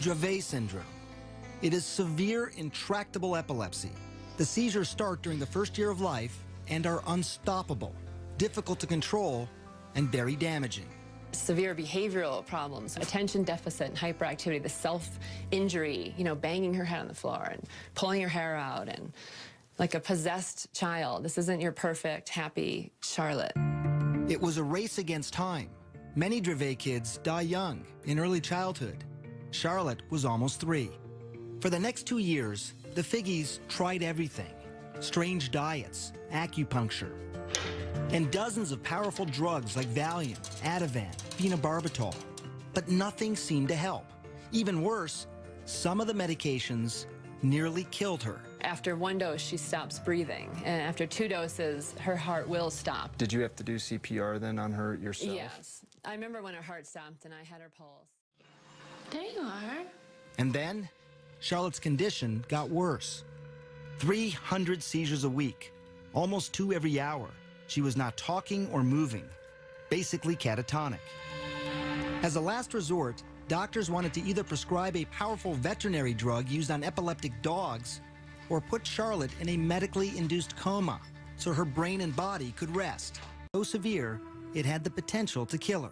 Dravet syndrome. It is severe, intractable epilepsy. The seizures start during the first year of life and are unstoppable, difficult to control, and very damaging. Severe behavioral problems, attention deficit and hyperactivity, the self-injury, banging her head on the floor and pulling her hair out, and like a possessed child. This isn't your perfect, happy Charlotte. It was a race against time. Many Dravet kids die young, in early childhood. Charlotte was almost 3. For the next 2 years, the Figgies tried everything. Strange diets, acupuncture, and dozens of powerful drugs like Valium, Ativan, phenobarbital. But nothing seemed to help. Even worse, some of the medications nearly killed her. After 1 dose, she stops breathing, and after 2 doses, her heart will stop. Did you have to do CPR then on her yourself? Yes. I remember when her heart stopped and I had her pulse. There you are. And then, Charlotte's condition got worse. 300 seizures a week, almost 2 every hour. She was not talking or moving, basically catatonic. As a last resort, doctors wanted to either prescribe a powerful veterinary drug used on epileptic dogs or put Charlotte in a medically induced coma so her brain and body could rest. So severe, it had the potential to kill her.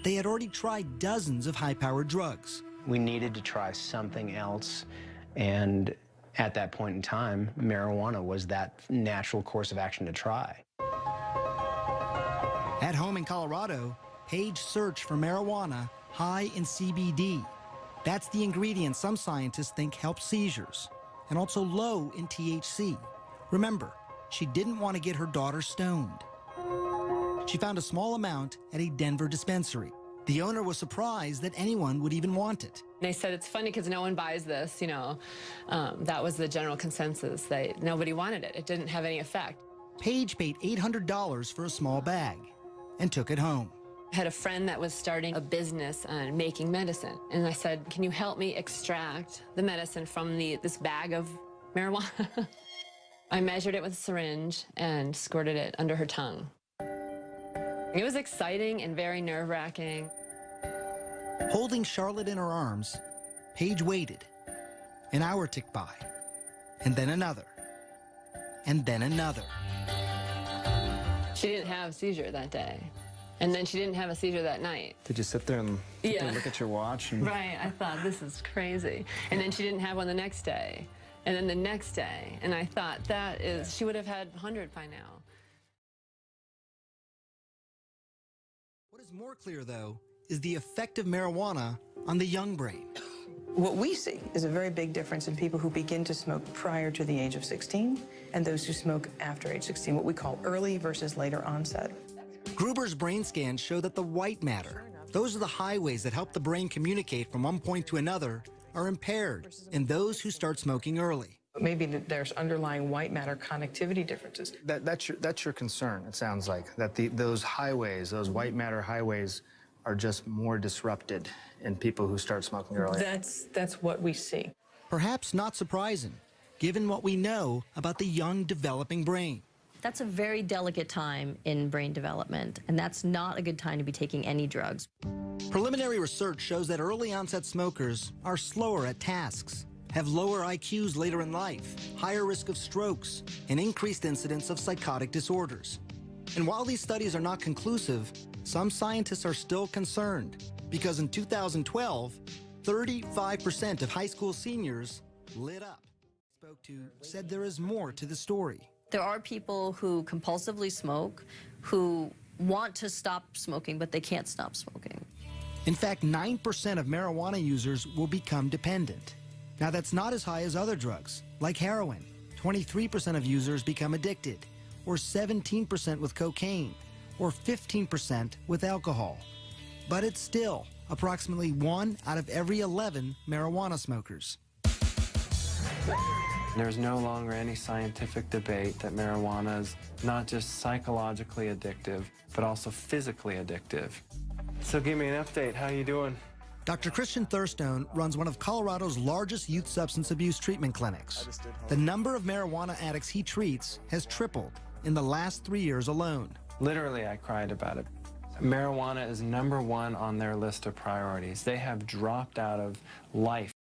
They had already tried dozens of high-powered drugs. We needed to try something else, and at that point in time, marijuana was that natural course of action to try. At home in Colorado, Paige searched for marijuana high in CBD. That's the ingredient some scientists think helps seizures, and also low in THC. Remember, she didn't want to get her daughter stoned. She found a small amount at a Denver dispensary. The owner was surprised that anyone would even want it. They said it's funny because no one buys this, that was the general consensus. Nobody wanted it. It didn't have any effect. Paige paid $800 for a small bag and took it home. I had a friend that was starting a business on making medicine, and I said, can you help me extract the medicine from this bag of marijuana? I measured it with a syringe and squirted it under her tongue. It was exciting and very nerve-wracking. Holding Charlotte in her arms, Paige waited. An hour ticked by, and then another, and then another. She didn't have a seizure that day, and then she didn't have a seizure that night. Did you sit there and look at your watch? And... Right, I thought, this is crazy. And then she didn't have one the next day, and then the next day, and I thought, she would have had 100 by now. What is more clear, though, is the effect of marijuana on the young brain. What we see is a very big difference in people who begin to smoke prior to the age of 16 and those who smoke after age 16, what we call early versus later onset. Gruber's brain scans show that the white matter, those are the highways that help the brain communicate from one point to another, are impaired in those who start smoking early. Maybe there's underlying white matter connectivity differences. That's your concern, it sounds like, that those highways, those white matter highways, are just more disrupted in people who start smoking early. That's what we see. Perhaps not surprising, given what we know about the young developing brain. That's a very delicate time in brain development, and that's not a good time to be taking any drugs. Preliminary research shows that early onset smokers are slower at tasks, have lower IQs later in life, higher risk of strokes, and increased incidence of psychotic disorders. And while these studies are not conclusive, some scientists are still concerned because in 2012, 35% of high school seniors lit up. Spoke to said there is more to the story. There are people who compulsively smoke, who want to stop smoking, but they can't stop smoking. In fact, 9% of marijuana users will become dependent. Now, that's not as high as other drugs, like heroin. 23% of users become addicted, or 17% with cocaine, or 15% with alcohol. But it's still approximately 1 out of every 11 marijuana smokers. There's no longer any scientific debate that marijuana is not just psychologically addictive, but also physically addictive. So give me an update. How you doing? Dr. Christian Thurstone runs one of Colorado's largest youth substance abuse treatment clinics. The number of marijuana addicts he treats has tripled in the last 3 years alone. Literally, I cried about it. Marijuana is #1 on their list of priorities. They have dropped out of life